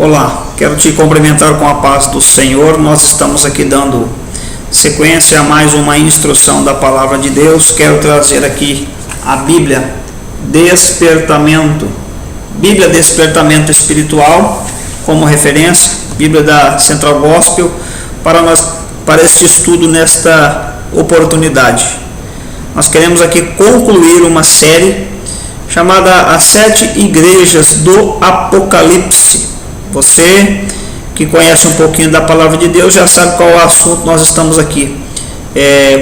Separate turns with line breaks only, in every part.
Olá, quero te cumprimentar com a paz do Senhor. Nós estamos aqui dando sequência a mais uma instrução da Palavra de Deus. Quero trazer aqui a Bíblia Despertamento Espiritual como referência, Bíblia da Central Gospel, para este estudo nesta oportunidade. Nós queremos aqui concluir uma série chamada As 7 Igrejas do Apocalipse. Você que conhece um pouquinho da Palavra de Deus já sabe qual é o assunto. Nós estamos aqui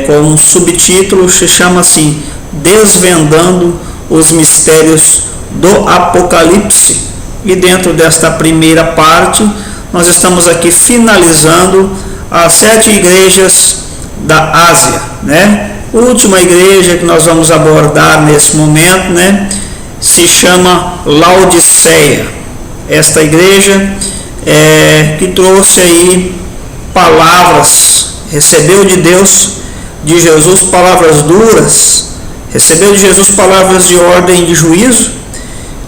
com um subtítulo que se chama assim: Desvendando os Mistérios do Apocalipse. E dentro desta primeira parte nós estamos aqui finalizando as 7 igrejas da Ásia, né? A última igreja que nós vamos abordar nesse momento, né, se chama Laodiceia. Esta igreja que trouxe aí palavras, recebeu de Deus, de Jesus, palavras duras, recebeu de Jesus palavras de ordem de juízo,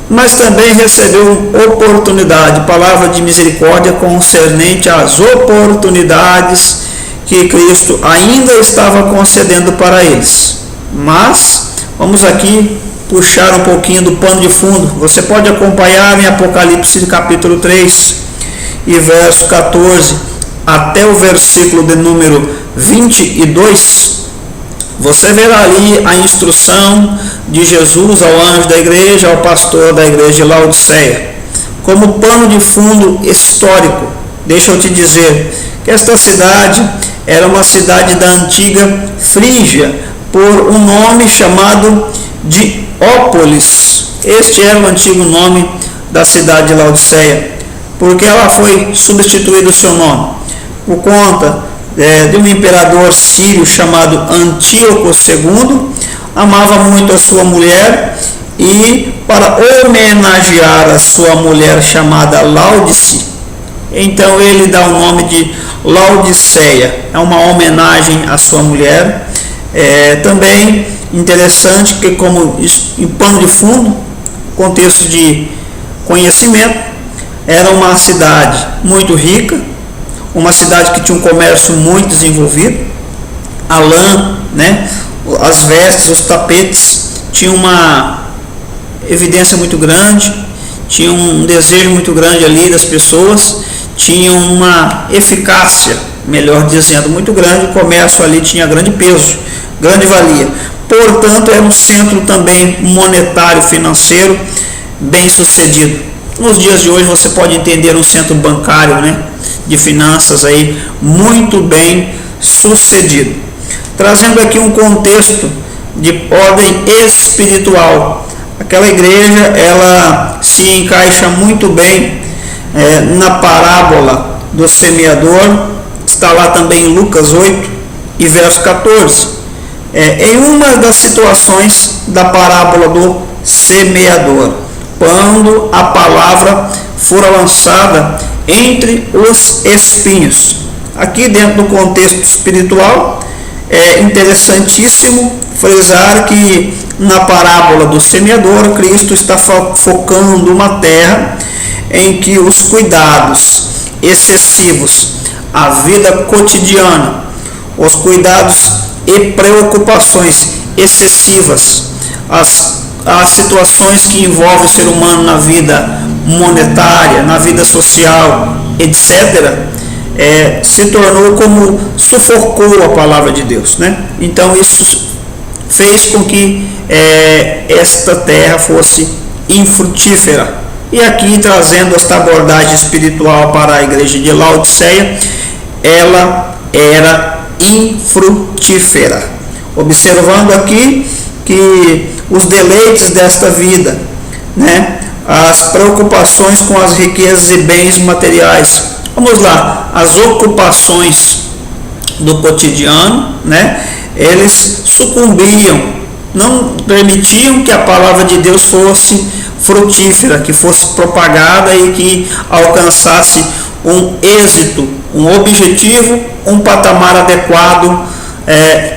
mas também recebeu oportunidade, palavra de misericórdia concernente às oportunidades que Cristo ainda estava concedendo para eles. Mas vamos aqui puxar um pouquinho do pano de fundo. Você pode acompanhar em Apocalipse capítulo 3 e verso 14 até o versículo de número 22. Você verá ali a instrução de Jesus ao anjo da igreja, ao pastor da igreja de Laodiceia. Como pano de fundo histórico, deixa eu te dizer que esta cidade era uma cidade da antiga Frígia, por um nome chamado de Ópolis. Este era o antigo nome da cidade de Laodiceia, porque ela foi substituído o seu nome por conta de um imperador sírio chamado Antíoco II. Amava muito a sua mulher, e para homenagear a sua mulher chamada Laodice, então ele dá o nome de Laodiceia. É uma homenagem à sua mulher. Também interessante que, como em pano de fundo, contexto de conhecimento, era uma cidade muito rica, uma cidade que tinha um comércio muito desenvolvido. A lã, né, as vestes, os tapetes tinham uma evidência muito grande, tinha um desejo muito grande ali das pessoas, tinha uma eficácia, melhor dizendo, muito grande. O comércio ali tinha grande peso, grande valia. Portanto, era um centro também monetário, financeiro, bem sucedido. Nos dias de hoje você pode entender um centro bancário, né, de finanças aí muito bem sucedido. Trazendo aqui um contexto de ordem espiritual. Aquela igreja, ela se encaixa muito bem na parábola do semeador. Está lá também em Lucas 8 e verso 14. Em uma das situações da parábola do semeador, quando a palavra for lançada entre os espinhos. Aqui dentro do contexto espiritual, é interessantíssimo frisar que na parábola do semeador, Cristo está focando uma terra em que os cuidados excessivos, a vida cotidiana, os cuidados e preocupações excessivas, as situações que envolvem o ser humano na vida monetária, na vida social, etc., se tornou como sufocou a palavra de Deus, né? Então isso fez com que esta terra fosse infrutífera. E aqui, trazendo esta abordagem espiritual para a igreja de Laodiceia, ela era infrutífera. Observando aqui que os deleites desta vida, né, as preocupações com as riquezas e bens materiais, vamos lá, as ocupações do cotidiano, né, eles sucumbiam, não permitiam que a palavra de Deus fosse frutífera, que fosse propagada e que alcançasse um êxito, um objetivo, um patamar adequado,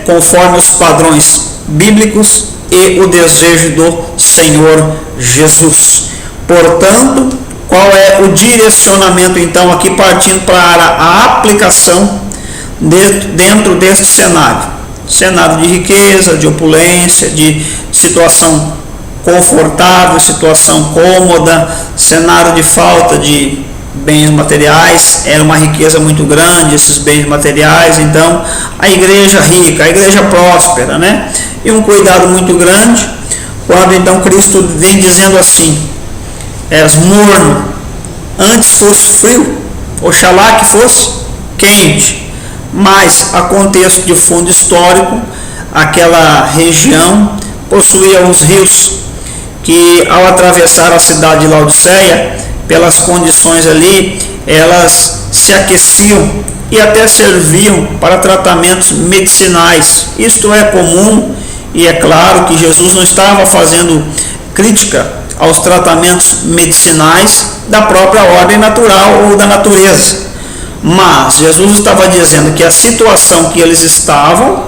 conforme os padrões bíblicos e o desejo do Senhor Jesus. Portanto, Qual é o direcionamento, então, aqui partindo para a aplicação dentro deste cenário? Cenário de riqueza, de opulência, de situação confortável, situação cômoda, cenário de falta de bens materiais, era uma riqueza muito grande esses bens materiais, então a igreja rica, a igreja próspera, né? E um cuidado muito grande, quando então Cristo vem dizendo assim: és morno, antes fosse frio, oxalá que fosse quente. Mas a contexto de fundo histórico, aquela região possuía uns rios que, ao atravessar a cidade de Laodiceia, pelas condições ali, elas se aqueciam e até serviam para tratamentos medicinais. Isto é comum, e é claro que Jesus não estava fazendo crítica aos tratamentos medicinais da própria ordem natural ou da natureza. Mas Jesus estava dizendo que a situação que eles estavam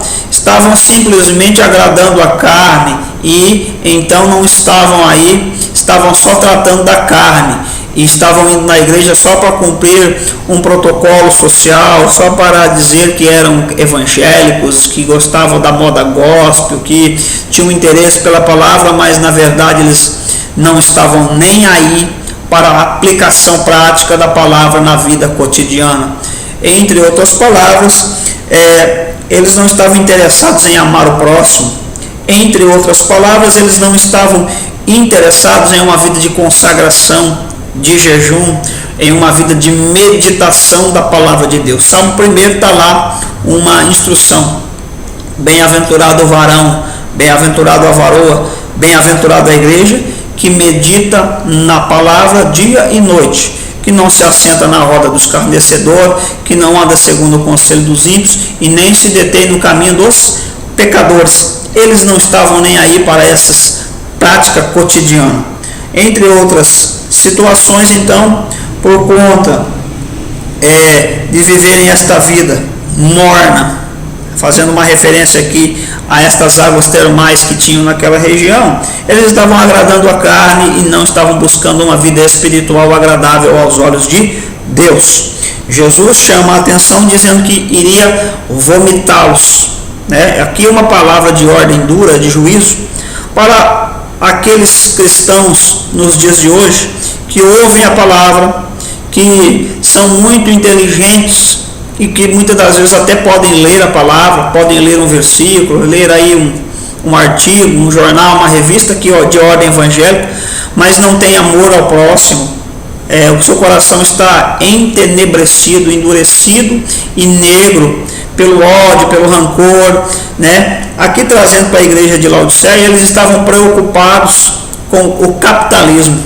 simplesmente agradando a carne, e então não estavam aí, estavam só tratando da carne, e estavam indo na igreja só para cumprir um protocolo social, só para dizer que eram evangélicos, que gostavam da moda gospel, que tinham interesse pela palavra, mas na verdade eles não estavam nem aí para a aplicação prática da palavra na vida cotidiana. Entre outras palavras, eles não estavam interessados em amar o próximo. Entre outras palavras, eles não estavam interessados em uma vida de consagração, de jejum, em uma vida de meditação da palavra de Deus. Salmo 1 está lá uma instrução: bem-aventurado o varão, bem-aventurado a varoa, bem-aventurado a igreja que medita na palavra dia e noite, que não se assenta na roda dos escarnecedores, que não anda segundo o conselho dos ímpios e nem se detém no caminho dos pecadores. Eles não estavam nem aí para essas práticas cotidianas. Entre outras situações, então, por conta de viverem esta vida morna, fazendo uma referência aqui a estas águas termais que tinham naquela região, eles estavam agradando a carne e não estavam buscando uma vida espiritual agradável aos olhos de Deus. Jesus chama a atenção dizendo que iria vomitá-los, né? Aqui uma palavra de ordem dura, de juízo, para aqueles cristãos nos dias de hoje que ouvem a palavra, que são muito inteligentes e que muitas das vezes até podem ler a palavra, podem ler um versículo, ler aí um artigo, um jornal, uma revista de ordem evangélica, mas não tem amor ao próximo. O seu coração está entenebrecido, endurecido e negro pelo ódio, pelo rancor, né? Aqui trazendo para a igreja de Laodiceia, eles estavam preocupados com o capitalismo.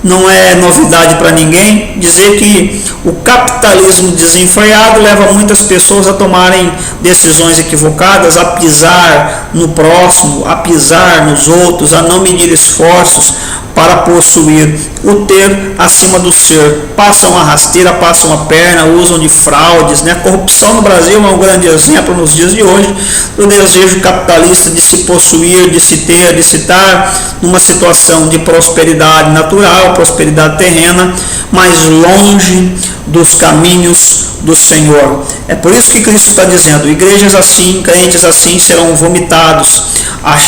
Não é novidade para ninguém dizer que o capitalismo desenfreado leva muitas pessoas a tomarem decisões equivocadas, a pisar no próximo, a pisar nos outros, a não medir esforços para possuir o ter acima do ser. Passam a rasteira, passam a perna, usam de fraudes, né? A corrupção no Brasil é um grande exemplo nos dias de hoje do desejo capitalista de se possuir, de se ter, de se estar numa situação de prosperidade natural, prosperidade terrena, mas longe dos caminhos do Senhor. É por isso que Cristo está dizendo: igrejas assim, crentes assim serão vomitados.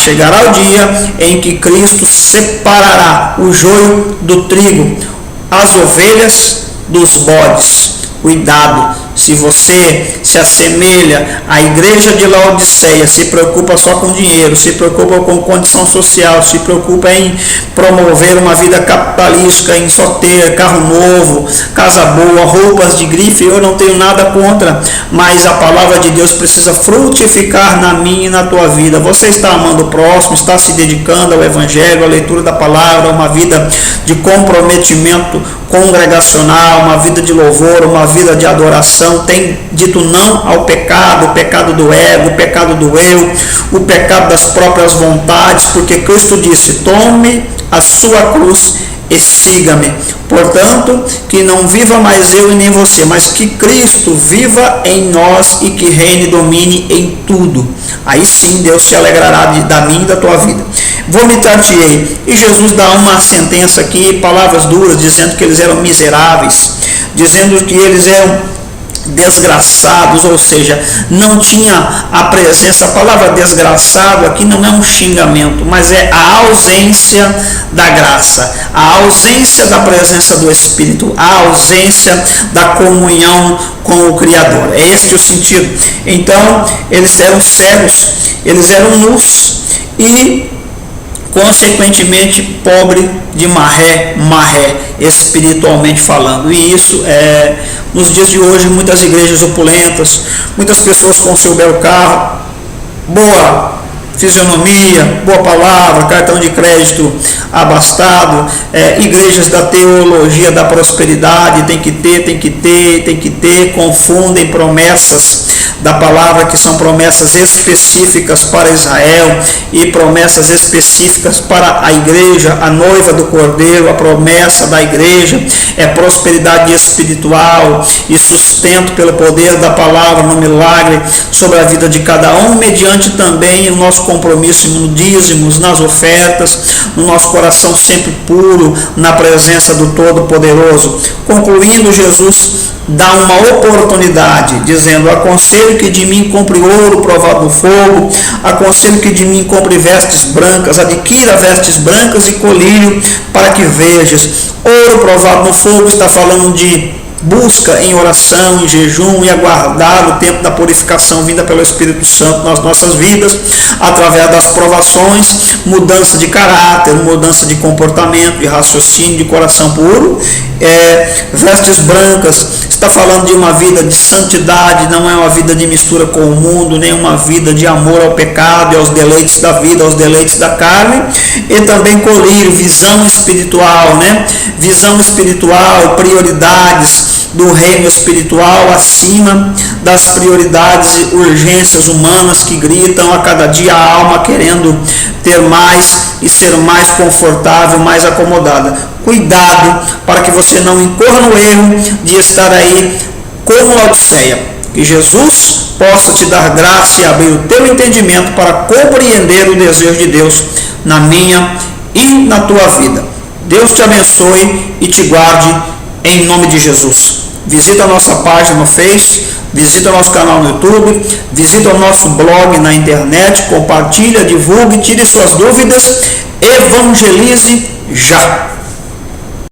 Chegará o dia em que Cristo separará o joio do trigo, as ovelhas dos bodes. Cuidado, se você se assemelha à igreja de Laodiceia, se preocupa só com dinheiro, se preocupa com condição social, se preocupa em promover uma vida capitalística, em só ter carro novo, casa boa, roupas de grife, eu não tenho nada contra, mas a palavra de Deus precisa frutificar na minha e na tua vida. Você está amando o próximo, está se dedicando ao evangelho, à leitura da palavra, uma vida de comprometimento congregacional, uma vida de louvor, uma vida de adoração, tem dito não ao pecado, o pecado do ego, o pecado do eu, o pecado das próprias vontades, porque Cristo disse: tome a sua cruz e siga-me. Portanto, que não viva mais eu e nem você, mas que Cristo viva em nós e que reine e domine em tudo. Aí sim Deus se alegrará da minha e da tua vida. Vomitar-te-ei. E Jesus dá uma sentença aqui, palavras duras, dizendo que eles eram miseráveis, dizendo que eles eram desgraçados, ou seja, não tinha a presença. A palavra desgraçado aqui não é um xingamento, mas é a ausência da graça, a ausência da presença do Espírito, a ausência da comunhão com o Criador. É este o sentido. Então, eles eram cegos, eles eram nus e consequentemente pobre de maré, espiritualmente falando. E isso é, nos dias de hoje, muitas igrejas opulentas, muitas pessoas com seu belo carro, boa fisionomia, boa palavra, cartão de crédito abastado, igrejas da teologia da prosperidade, tem que ter, confundem promessas da palavra, que são promessas específicas para Israel e promessas específicas para a igreja, a noiva do Cordeiro. A promessa da igreja é prosperidade espiritual e sustento pelo poder da palavra no milagre sobre a vida de cada um, mediante também o nosso compromisso no dízimos, nas ofertas, no nosso coração sempre puro, na presença do Todo-Poderoso. Concluindo, Jesus dá uma oportunidade, dizendo: aconselho que de mim compre ouro provado no fogo, aconselho que de mim compre vestes brancas, adquira vestes brancas e colírio para que vejas. Ouro provado no fogo está falando de busca em oração, em jejum e aguardar o tempo da purificação vinda pelo Espírito Santo nas nossas vidas, através das provações, mudança de caráter, mudança de comportamento, de raciocínio, de coração puro. Vestes brancas está falando de uma vida de santidade, não é uma vida de mistura com o mundo, nem uma vida de amor ao pecado e aos deleites da vida, aos deleites da carne. E também colírio, visão espiritual, visão espiritual, prioridades do reino espiritual acima das prioridades e urgências humanas que gritam a cada dia a alma querendo ter mais e ser mais confortável, mais acomodada. Cuidado para que você não incorra no erro de estar aí como Laodiceia. Que Jesus possa te dar graça e abrir o teu entendimento para compreender o desejo de Deus na minha e na tua vida. Deus te abençoe e te guarde em nome de Jesus. Visita a nossa página no Face, visita o nosso canal no YouTube, visita o nosso blog na internet, compartilha, divulgue, tire suas dúvidas, evangelize já!